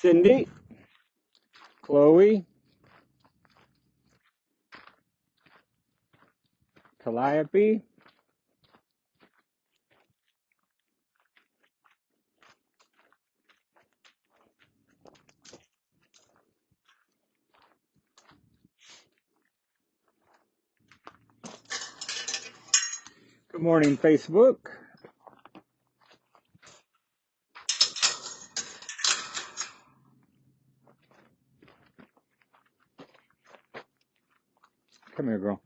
Cindy, Chloe, Calliope, good morning, Facebook. Come here, girl.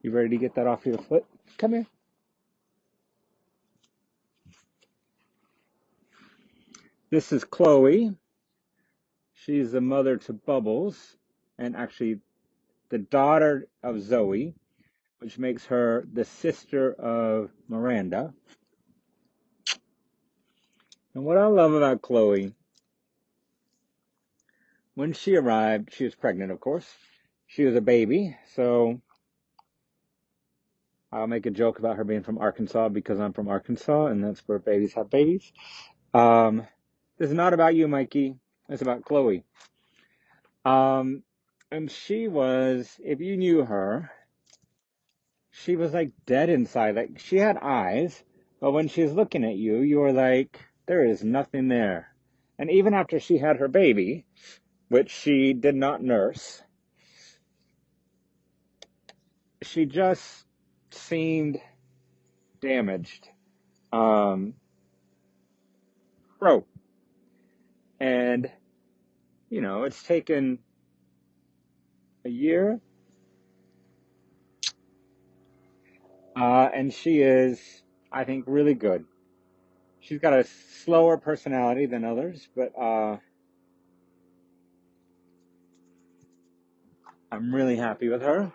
You ready to get that off your foot? Come here. This is Chloe. She's the mother to Bubbles, and actually the daughter of Zoe, which makes her the sister of Miranda. And what I love about Chloe, when she arrived, she was pregnant, of course. She was a baby, so I'll make a joke about her being from Arkansas because I'm from Arkansas, and that's where babies have babies. This is not about you, Mikey. It's about Chloe. And she was, if you knew her, she was like dead inside. Like she had eyes, but when she's looking at you, you were like, there is nothing there. And even after she had her baby, which she did not nurse, she just seemed damaged. Broke. And, you know, it's taken a year. And she is, I think, really good. She's got a slower personality than others, but I'm really happy with her.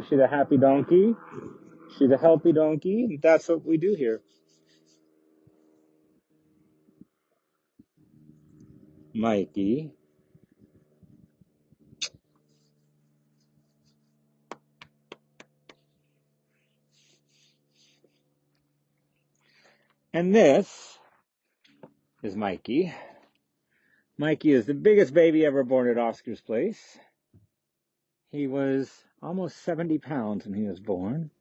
She's a happy donkey. She's a healthy donkey. And that's what we do here. Mikey. And this is Mikey. Mikey is the biggest baby ever born at Oscar's Place. He was almost 70 pounds when he was born.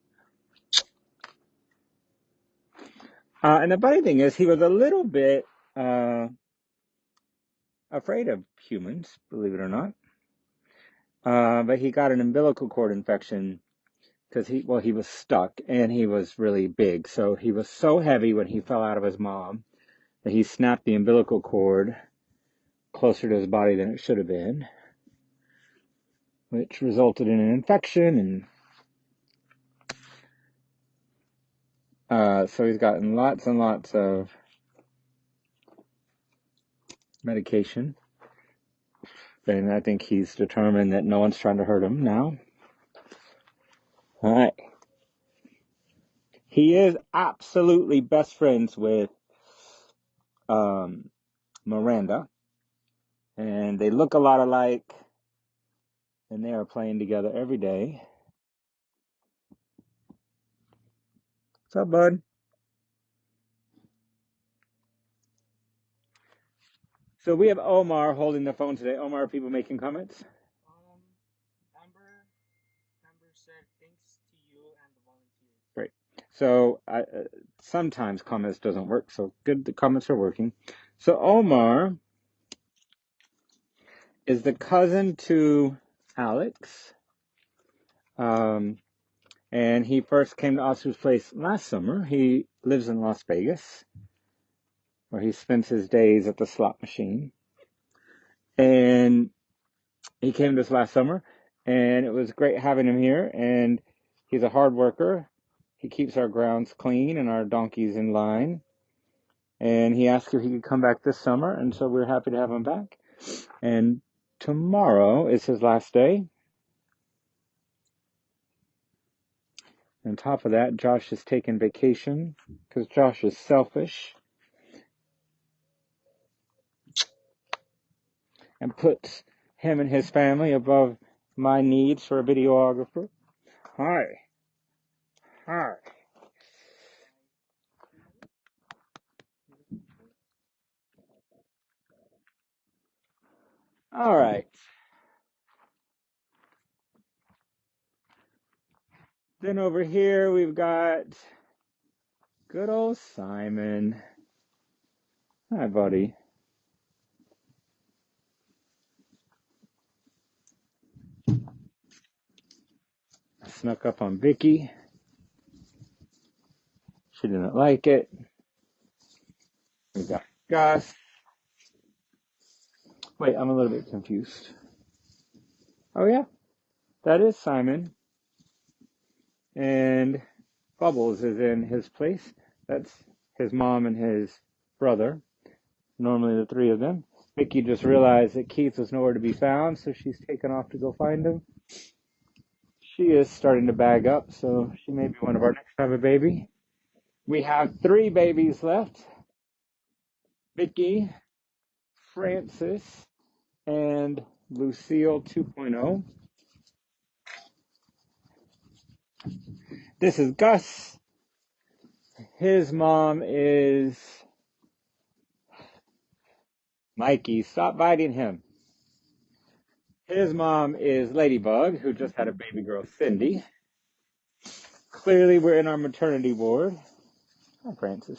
And the funny thing is, he was a little bit afraid of humans, believe it or not. But he got an umbilical cord infection because he was stuck and he was really big. So he was so heavy when he fell out of his mom that he snapped the umbilical cord closer to his body than it should have been, which resulted in an infection. And so he's gotten lots and lots of medication. And I think he's determined that no one's trying to hurt him now. All right. He is absolutely best friends with Miranda. And they look a lot alike. And they are playing together every day. What's up, bud? So we have Omar holding the phone today. Omar, are people making comments? Amber said thanks to you and the volunteers. Great. So sometimes comments doesn't work. So good, the comments are working. So Omar is the cousin to Alex. And he first came to Oscar's Place last summer. He lives in Las Vegas, where he spends his days at the slot machine. And he came to us last summer, and it was great having him here. And he's a hard worker. He keeps our grounds clean and our donkeys in line. And he asked if he could come back this summer, and so we're happy to have him back. And tomorrow is his last day. On top of that, Josh is taking vacation because Josh is selfish and puts him and his family above my needs for a videographer. Hi. All right. Then over here we've got good old Simon. Hi, buddy. I snuck up on Vicky. She didn't like it. We got Gus. Wait, I'm a little bit confused. Oh yeah, that is Simon. And Bubbles is in his place. That's his mom and his brother. Normally the three of them. Vicky just realized that Keith was nowhere to be found, so she's taken off to go find him. She is starting to bag up, so she may be one of our next to have a baby. We have three babies left. Vicky, Francis, and Lucille 2.0. This is Gus. His mom is Mikey. Stop biting him. His mom is Ladybug, who just had a baby girl, Cindy. Clearly, we're in our maternity ward. Hi, Francis.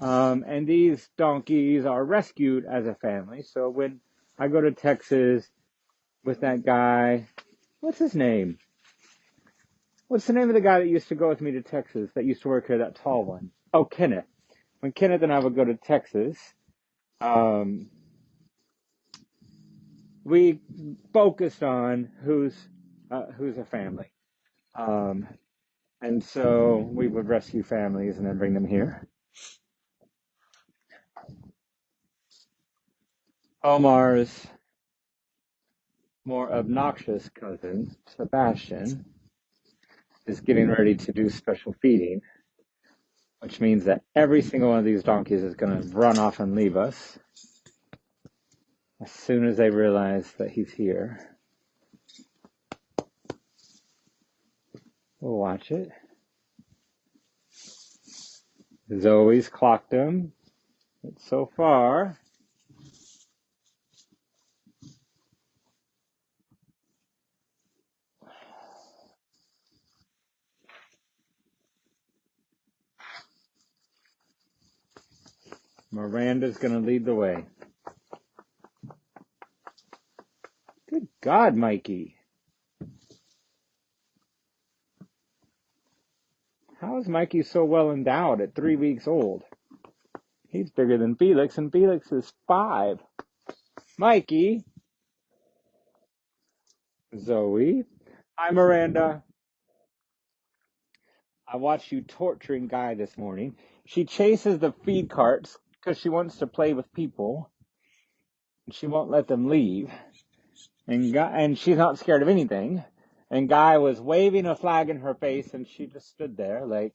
And these donkeys are rescued as a family. So when I go to Texas with that guy, what's his name? What's the name of the guy that used to go with me to Texas, that used to work here, that tall one? Oh, Kenneth. When Kenneth and I would go to Texas, we focused on who's a family. And so we would rescue families and then bring them here. Omar's more obnoxious cousin, Sebastian, is getting ready to do special feeding, which means that every single one of these donkeys is going to run off and leave us as soon as they realize that he's here. We'll watch it. Zoe's clocked him. But so far, Miranda's going to lead the way. Good God, Mikey. How is Mikey so well endowed at 3 weeks old? He's bigger than Felix, and Felix is 5. Mikey. Zoe. Hi, Miranda. I watched you torturing Guy this morning. She chases the feed carts because she wants to play with people. And she won't let them leave. And she's not scared of anything. And Guy was waving a flag in her face, and she just stood there like,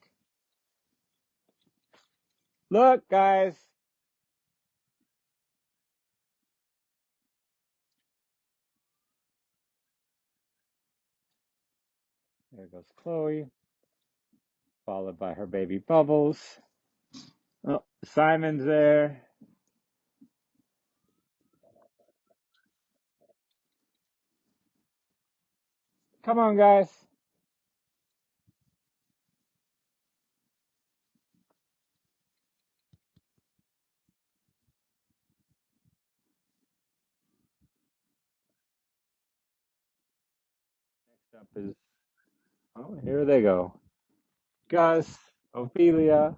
look, guys. There goes Chloe, followed by her baby Bubbles. Oh, Simon's there. Come on, guys. Next up is, oh, here they go. Gus, Ophelia.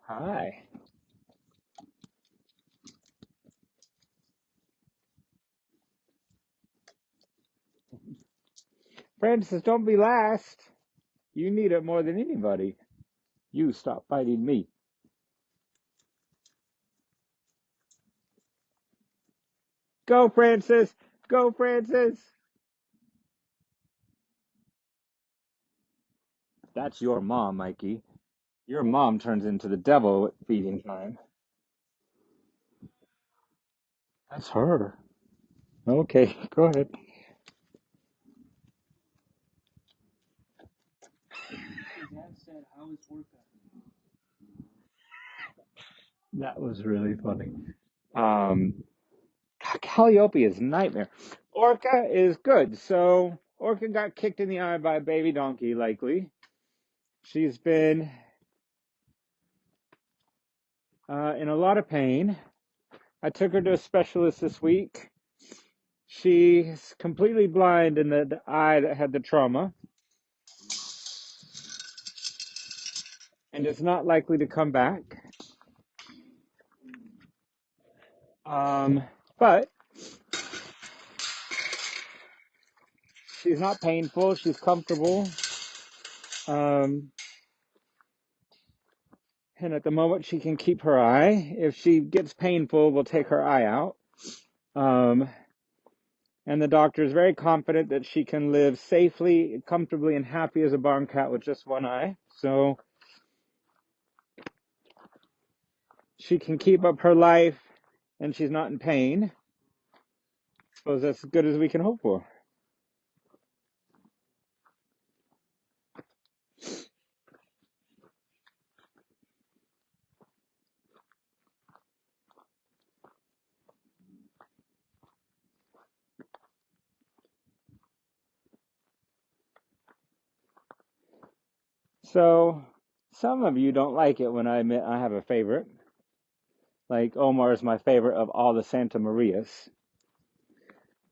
Hi. Francis, don't be last. You need it more than anybody. You stop biting me. Go, Francis. Go, Francis. That's your mom, Mikey. Your mom turns into the devil at feeding time. That's her. Okay, go ahead. Dad said, how is workout? That was really funny. Um, Calliope is a nightmare. Orca is good. So Orca got kicked in the eye by a baby donkey, likely. She's been in a lot of pain. I took her to a specialist this week. She's completely blind in the eye that had the trauma and is not likely to come back. But she's not painful. She's comfortable. Um, and at the moment, she can keep her eye. If she gets painful, we'll take her eye out. Um, and the doctor is very confident that she can live safely, comfortably, and happy as a barn cat with just one eye. So she can keep up her life, and she's not in pain. I suppose that's as good as we can hope for. So some of you don't like it when I admit I have a favorite. Like Omar is my favorite of all the Santa Marias.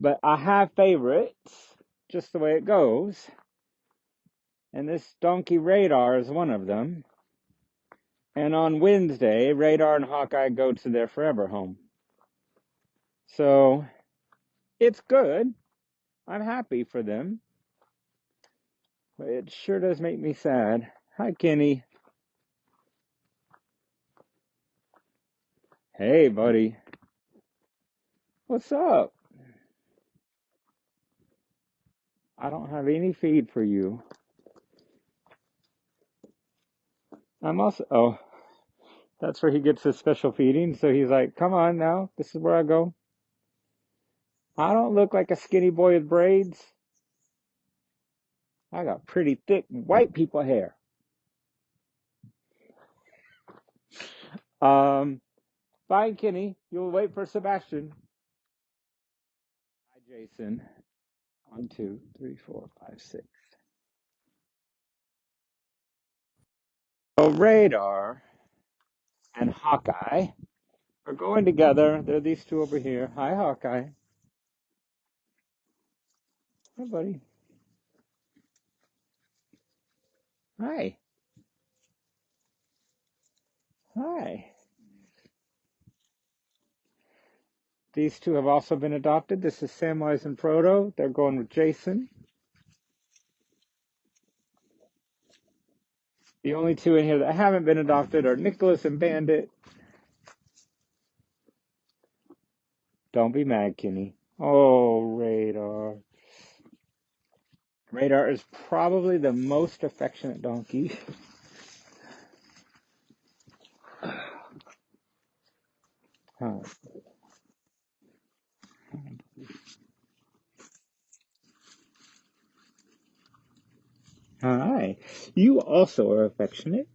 But I have favorites, just the way it goes. And this donkey Radar is one of them. And on Wednesday, Radar and Hawkeye go to their forever home. So it's good. I'm happy for them. But it sure does make me sad. Hi, Kenny. Hey, buddy. What's up? I don't have any feed for you. I'm also, oh, that's where he gets his special feeding. So he's like, come on now. This is where I go. I don't look like a skinny boy with braids. I got pretty thick white people hair. Bye, Kenny. You'll wait for Sebastian. Hi, Jason. 1, 2, 3, 4, 5, 6. So Radar and Hawkeye are going together. There are these two over here. Hi, Hawkeye. Hi, buddy. Hi. Hi. These two have also been adopted. This is Samwise and Frodo. They're going with Jason. The only two in here that haven't been adopted are Nicholas and Bandit. Don't be mad, Kenny. Oh, Radar. Radar is probably the most affectionate donkey. Hi. Hi. You also are affectionate.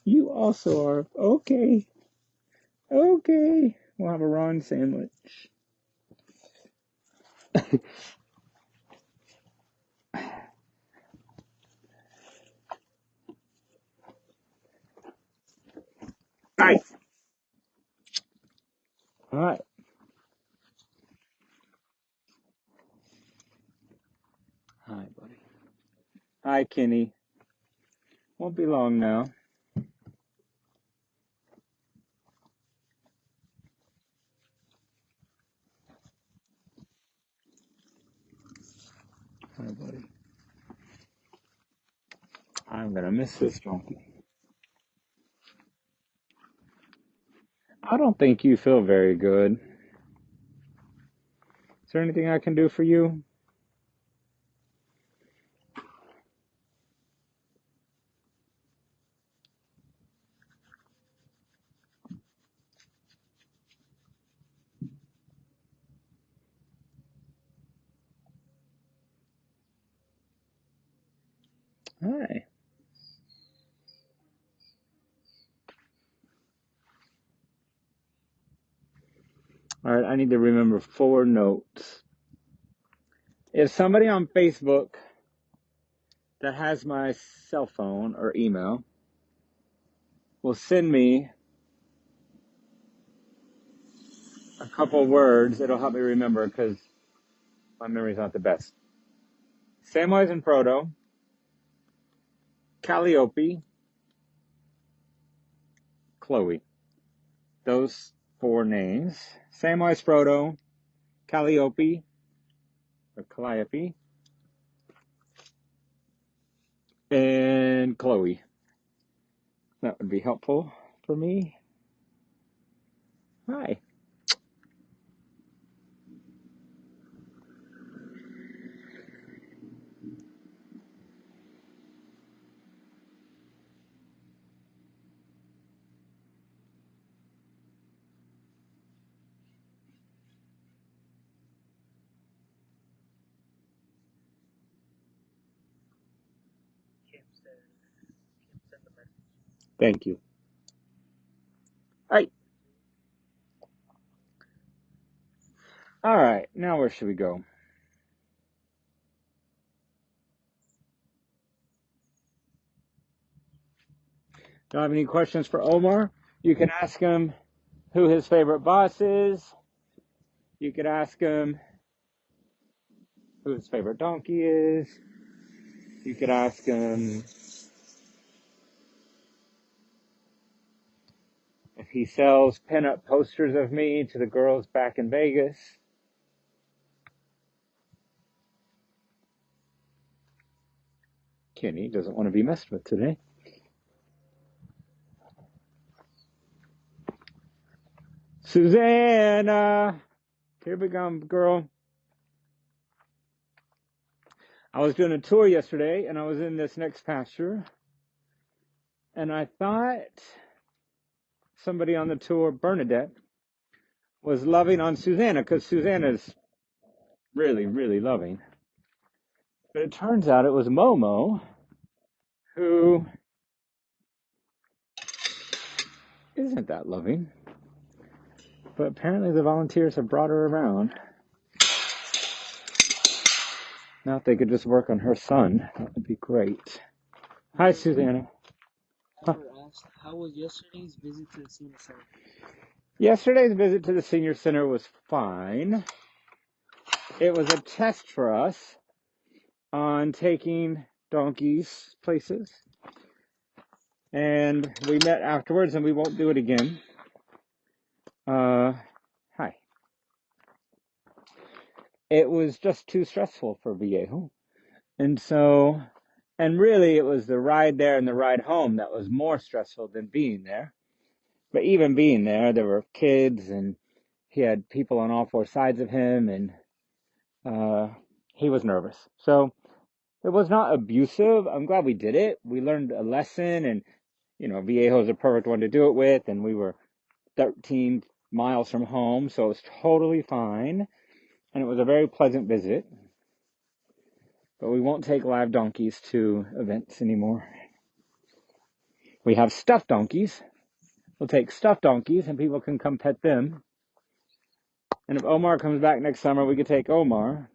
You also are. Okay. Okay. We'll have a Ron sandwich. Hi. Hi. Hi, buddy. Hi, Kenny. Won't be long now. Hi, buddy. I'm gonna miss this donkey. I don't think you feel very good. Is there anything I can do for you? Hi. All right, I need to remember 4 notes. If somebody on Facebook that has my cell phone or email will send me a couple words, it'll help me remember because my memory's not the best. Samwise and Frodo, Calliope, Chloe. Those 4 names. Samwise, Frodo, Calliope, or Calliope, and Chloe. That would be helpful for me. Hi. Kim sent the message. Thank you. Hi. All right, now where should we go? Don't have any questions for Omar? You can ask him who his favorite boss is. You could ask him who his favorite donkey is. You could ask him if he sells pin-up posters of me to the girls back in Vegas. Kenny doesn't want to be messed with today. Susanna! Here we come, girl. I was doing a tour yesterday, and I was in this next pasture, and I thought somebody on the tour, Bernadette, was loving on Susanna, because Susanna's really, really loving. But it turns out it was Momo, who isn't that loving. But apparently the volunteers have brought her around. Now if they could just work on her son, that would be great. Hi, Susanna. Asked, how was yesterday's visit to the senior center? Yesterday's visit to the senior center was fine. It was a test for us on taking donkeys places. And we met afterwards, and we won't do it again. Hi. It was just too stressful for Viejo. And so, and really it was the ride there and the ride home that was more stressful than being there. But even being there were kids, and he had people on all 4 sides of him, and he was nervous. So it was not abusive. I'm glad we did it. We learned a lesson, and, Viejo's a perfect one to do it with, and we were 13 miles from home, so it was totally fine. And it was a very pleasant visit. But we won't take live donkeys to events anymore. We have stuffed donkeys. We'll take stuffed donkeys, and people can come pet them. And if Omar comes back next summer, we could take Omar.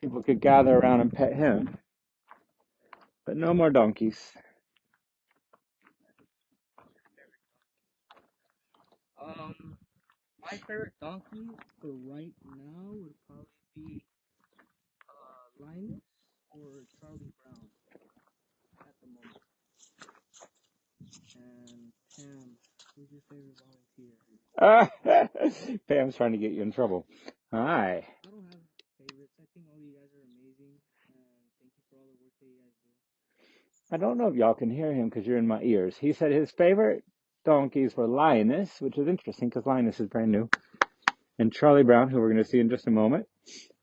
People could gather around and pet him. But no more donkeys. My favorite donkey for right now would probably be Linus or Charlie Brown at the moment. And Pam, who's your favorite volunteer? Pam's trying to get you in trouble. Hi. I don't have favorites. I think all you guys are amazing, and thank you for all the work that you guys do. I don't know if y'all can hear him because you're in my ears. He said his favorite donkeys were Linus, which is interesting because Linus is brand new, and Charlie Brown, who we're going to see in just a moment.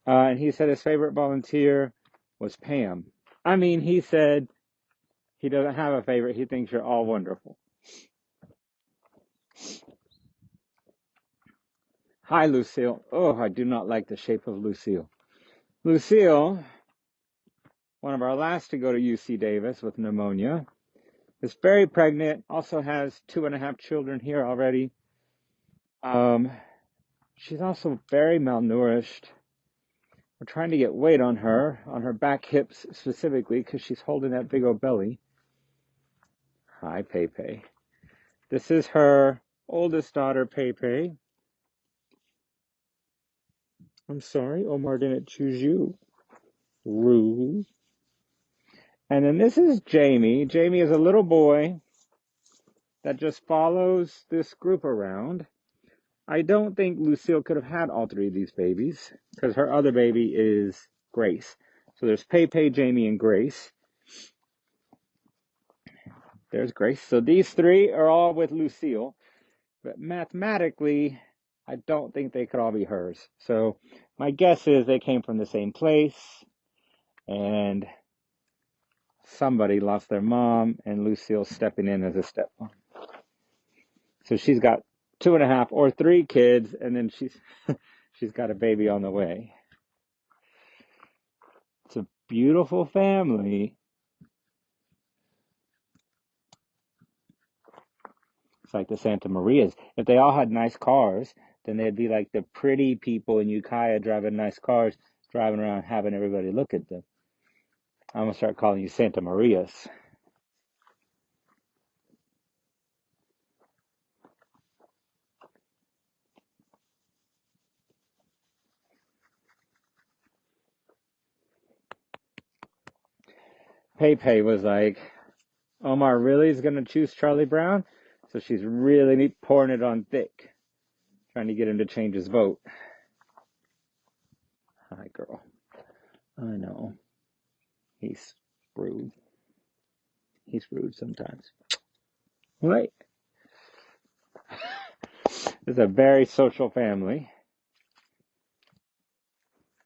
And he said his favorite volunteer was Pam. I mean, he said he doesn't have a favorite. He thinks you're all wonderful. Hi, Lucille. Oh, I do not like the shape of Lucille. Lucille, one of our last to go to UC Davis with pneumonia, is very pregnant, also has 2.5 children here already. she's also very malnourished. We're trying to get weight on her back hips specifically, because she's holding that big old belly. Hi, Pepe. This is her oldest daughter, Pepe. I'm sorry, Omar didn't choose you. Rude. And then this is Jamie. Jamie is a little boy that just follows this group around. I don't think Lucille could have had all three of these babies, because her other baby is Grace. So there's Pepe, Jamie, and Grace. There's Grace. So these three are all with Lucille. But mathematically, I don't think they could all be hers. So my guess is they came from the same place, and somebody lost their mom, and Lucille's stepping in as a stepmom. So she's got 2.5 or 3 kids, and then she's got a baby on the way. It's a beautiful family. It's like the Santa Marias. If they all had nice cars, then they'd be like the pretty people in Ukiah driving nice cars, driving around having everybody look at them. I'm going to start calling you Santa Marias. Pepe was like, Omar really is going to choose Charlie Brown? So she's really pouring it on thick, trying to get him to change his vote. Hi, girl. I know. He's rude. He's rude sometimes. Right? It's a very social family.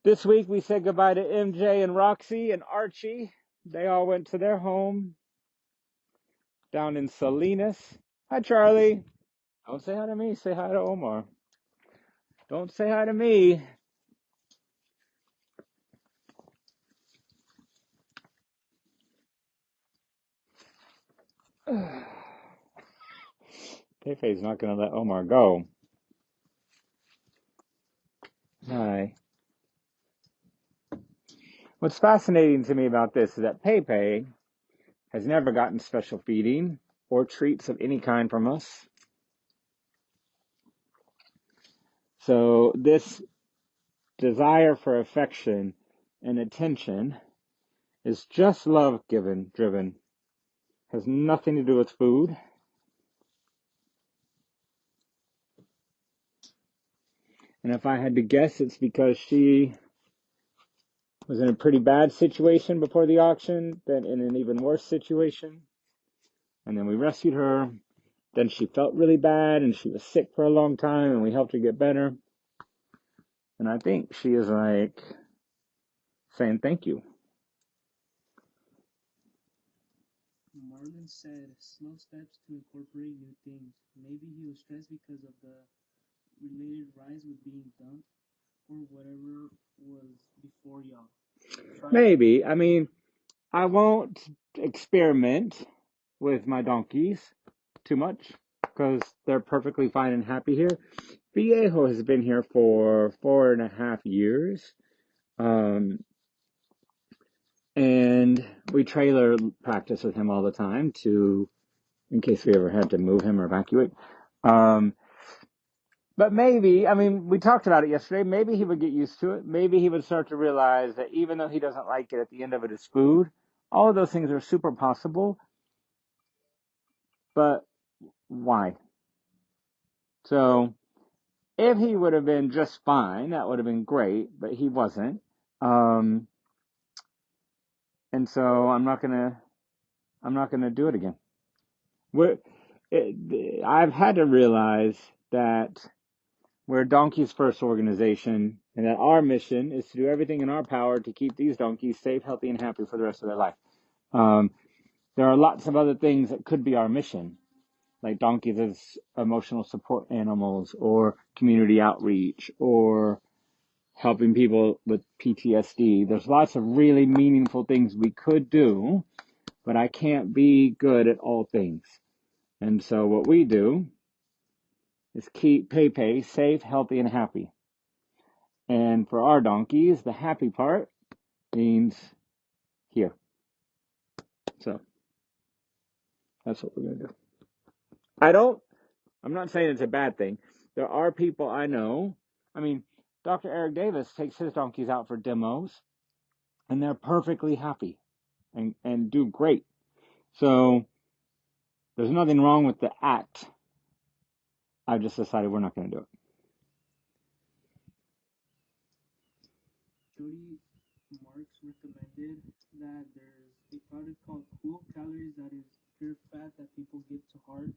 This week we said goodbye to MJ and Roxy and Archie. They all went to their home down in Salinas. Hi, Charlie. Don't say hi to me. Say hi to Omar. Don't say hi to me. Pepe's not going to let Omar go. Hi. What's fascinating to me about this is that Pepe has never gotten special feeding or treats of any kind from us. So this desire for affection and attention is just love driven. Has nothing to do with food. And if I had to guess, it's because she was in a pretty bad situation before the auction, then in an even worse situation. And then we rescued her. Then she felt really bad and she was sick for a long time, and we helped her get better. And I think she is like saying thank you. Marlon said slow steps to incorporate new things. Maybe he was stressed because of the related rise with being dumped or whatever was before y'all. Maybe. I mean, I won't experiment with my donkeys too much because they're perfectly fine and happy here. Viejo has been here for 4.5 years. And we trailer practice with him all the time in case we ever had to move him or evacuate. But maybe, I mean, we talked about it yesterday. Maybe he would get used to it. Maybe he would start to realize that even though he doesn't like it, at the end of it is food. All of those things are super possible. But why? So if he would have been just fine, that would have been great, but he wasn't. And so I'm not gonna do it again. I've had to realize that we're Donkeys First organization, and that our mission is to do everything in our power to keep these donkeys safe, healthy, and happy for the rest of their life. There are lots of other things that could be our mission, like donkeys as emotional support animals, or community outreach, or helping people with PTSD. There's lots of really meaningful things we could do, but I can't be good at all things. And so what we do is keep Pepe safe, healthy, and happy. And for our donkeys, the happy part means here. So that's what we're going to do. I'm not saying it's a bad thing. There are people I know. I mean, Dr. Eric Davis takes his donkeys out for demos, and they're perfectly happy and do great. So there's nothing wrong with the act. I've just decided we're not going to do it. Jody Marks recommended that there's a product called Cool Calories that is pure fat that people give to heart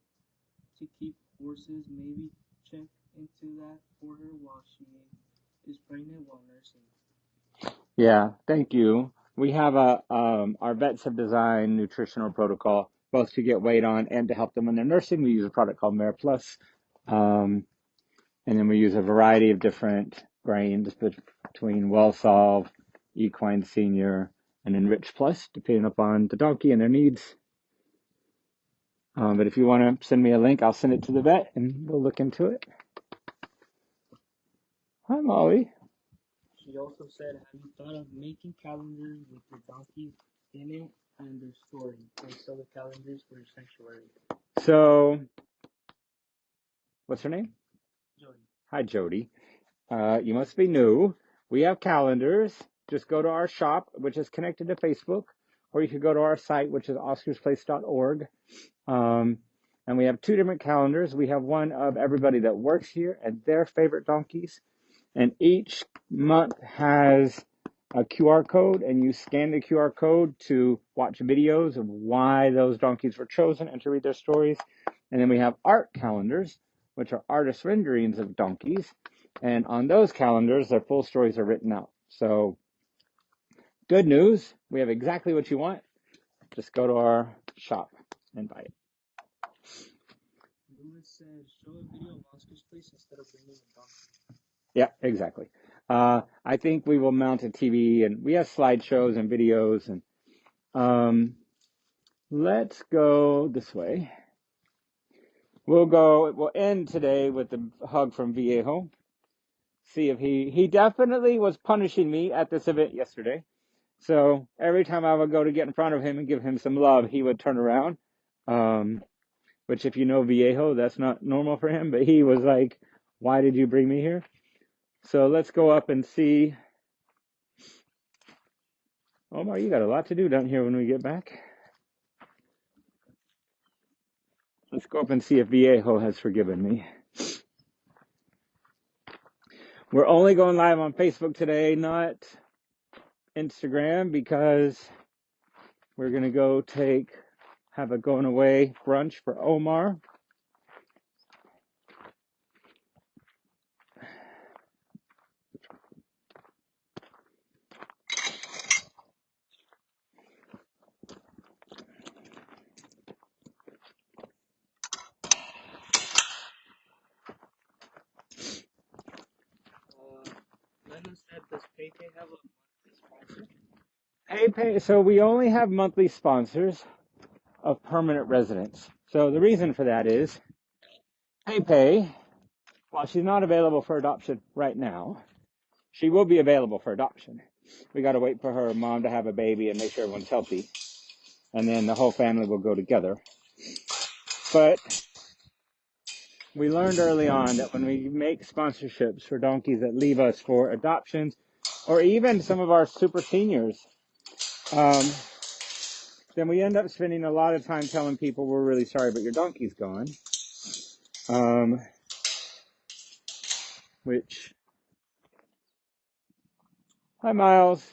to keep horses. Maybe check into that for her while she is pregnant while nursing. Yeah, thank you. We have our vets have designed nutritional protocol both to get weight on and to help them when they're nursing. We use a product called Mare Plus, and then we use a variety of different grains between WellSolve, Equine Senior, and Enrich Plus, depending upon the donkey and their needs. But if you want to send me a link, I'll send it to the vet and we'll look into it. Hi, Molly. She also said, have you thought of making calendars with your donkeys in it and their story, and sell the calendars for your sanctuary? So, what's her name? Jody. Hi, Jody. You must be new. We have calendars. Just go to our shop, which is connected to Facebook, or you could go to our site, which is oscarsplace.org. And we have two different calendars. We have one of everybody that works here and their favorite donkeys. And each month has a QR code, and you scan the QR code to watch videos of why those donkeys were chosen and to read their stories. And then we have art calendars, which are artist renderings of donkeys. And on those calendars, their full stories are written out. So, good news. We have exactly what you want. Just go to our shop and buy it. Lewis said, show a video of Oscar's place instead of bringing a donkey. Yeah, exactly. I think we will mount a TV, and we have slideshows and videos. And let's go this way. We'll end today with the hug from Viejo. See if he definitely was punishing me at this event yesterday. So every time I would go to get in front of him and give him some love, he would turn around. Which if you know Viejo, that's not normal for him, but he was like, why did you bring me here? So let's go up and see. Omar, you got a lot to do down here when we get back. Let's go up and see if Viejo has forgiven me. We're only going live on Facebook today, not Instagram, because we're going to go have a going away brunch for Omar. Lennon said, does Pepe have a monthly sponsor? Hey, so we only have monthly sponsors of permanent residents. So the reason for that is Pepe, while she's not available for adoption right now, she will be available for adoption. We got to wait for her mom to have a baby and make sure everyone's healthy. And then the whole family will go together. But we learned early on that when we make sponsorships for donkeys that leave us for adoptions, or even some of our super seniors, then we end up spending a lot of time telling people we're really sorry, but your donkey's gone. Hi Miles,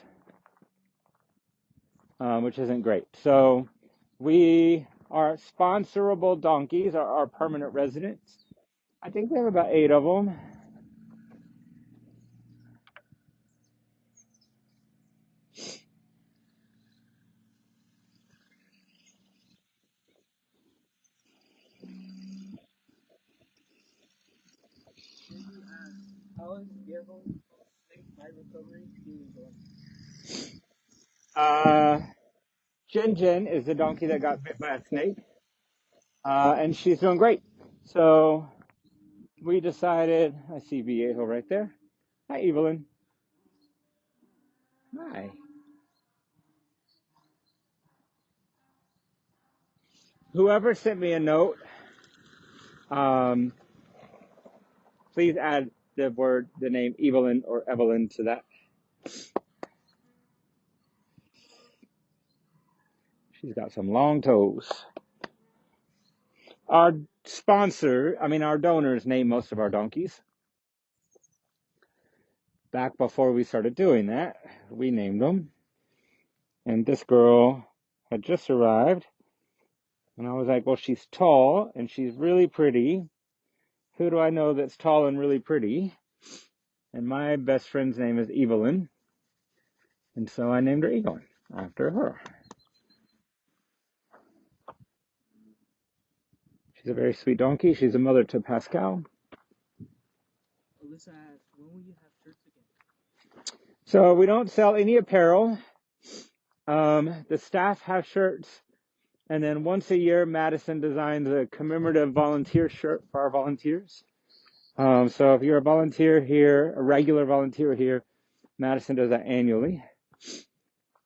which isn't great. So our sponsorable donkeys are our permanent residents. I think we have about 8 of them. How is Viejo's snake bite recovery being done? Jen is the donkey that got bit by a snake, and she's doing great. So we decided, I see Viejo right there. Hi, Evelyn. Hi. Whoever sent me a note, please add the name Evelyn or Evelyn to that. She's got some long toes. Our our donors name most of our donkeys. Back before we started doing that, we named them. And this girl had just arrived. And I was like, well, she's tall and she's really pretty. Who do I know that's tall and really pretty? And my best friend's name is Evelyn. And so I named her Evelyn after her. She's a very sweet donkey. She's a mother to Pascal. Alyssa asked, when will you have shirts again? So we don't sell any apparel. The staff have shirts. And then once a year, Madison designs a commemorative volunteer shirt for our volunteers. So if you're a volunteer here, a regular volunteer here, Madison does that annually.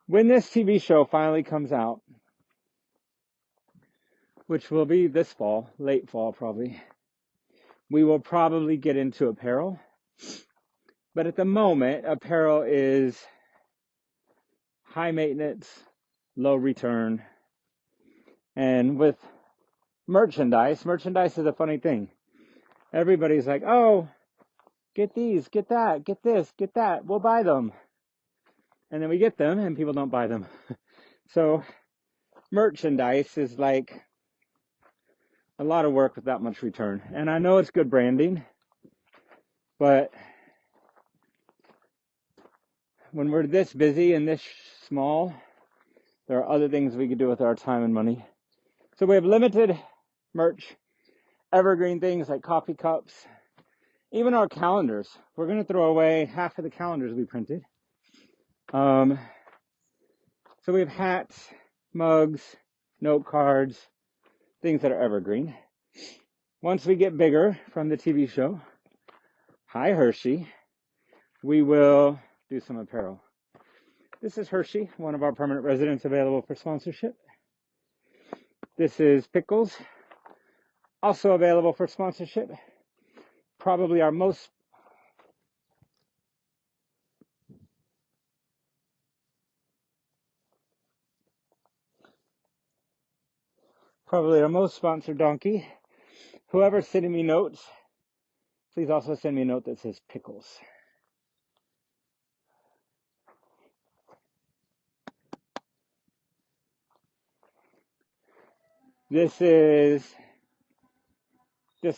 When this TV show finally comes out, which will be this fall, late fall probably, we will probably get into apparel. But at the moment, apparel is high maintenance, low return. And with merchandise is a funny thing. Everybody's like, oh, get these, get that, get this, get that, we'll buy them. And then we get them and people don't buy them. So merchandise is like a lot of work with that much return. And I know it's good branding, but when we're this busy and this small, there are other things we could do with our time and money. So we have limited merch, evergreen things like coffee cups, even our calendars. We're going to throw away half of the calendars we printed. So we have hats, mugs, note cards, things that are evergreen. Once we get bigger from the TV show, hi Hershey, we will do some apparel. This is Hershey, one of our permanent residents available for sponsorship. This is Pickles, also available for sponsorship. Probably our most sponsored donkey. Whoever's sending me notes, please also send me a note that says Pickles. This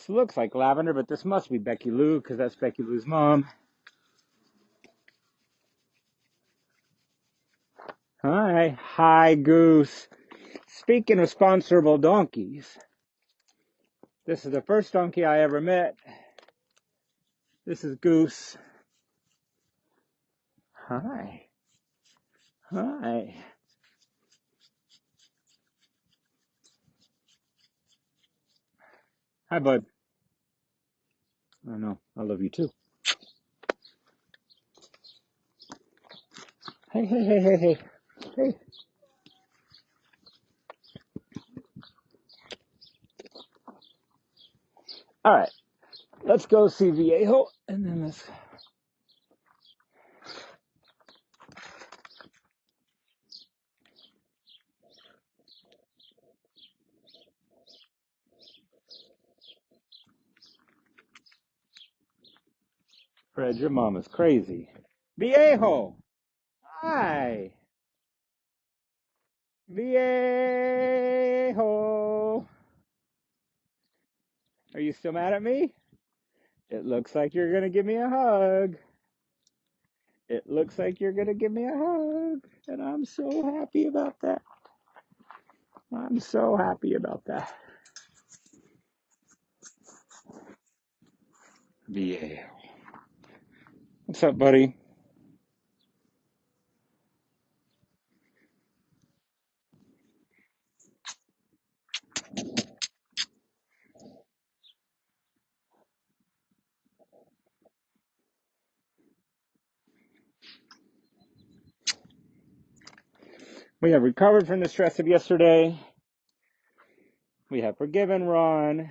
looks like lavender, but this must be Becky Lou because that's Becky Lou's mom. Hi Goose. Speaking of sponsorable donkeys, this is the first donkey I ever met. This is Goose. Hi. Hi. Hi, bud. I know. I love you too. Hey. Hey. All right. Let's go see Viejo and then let's. Fred, your mom is crazy. Viejo! Hi! Viejo! Are you still mad at me? It looks like you're gonna give me a hug. It looks like you're gonna give me a hug. And I'm so happy about that. I'm so happy about that. Viejo. What's up, buddy? We have recovered from the stress of yesterday. We have forgiven Ron.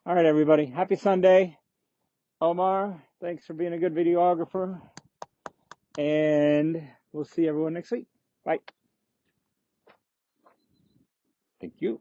All right, everybody. Happy Sunday. Omar, thanks for being a good videographer. And we'll see everyone next week. Bye. Thank you.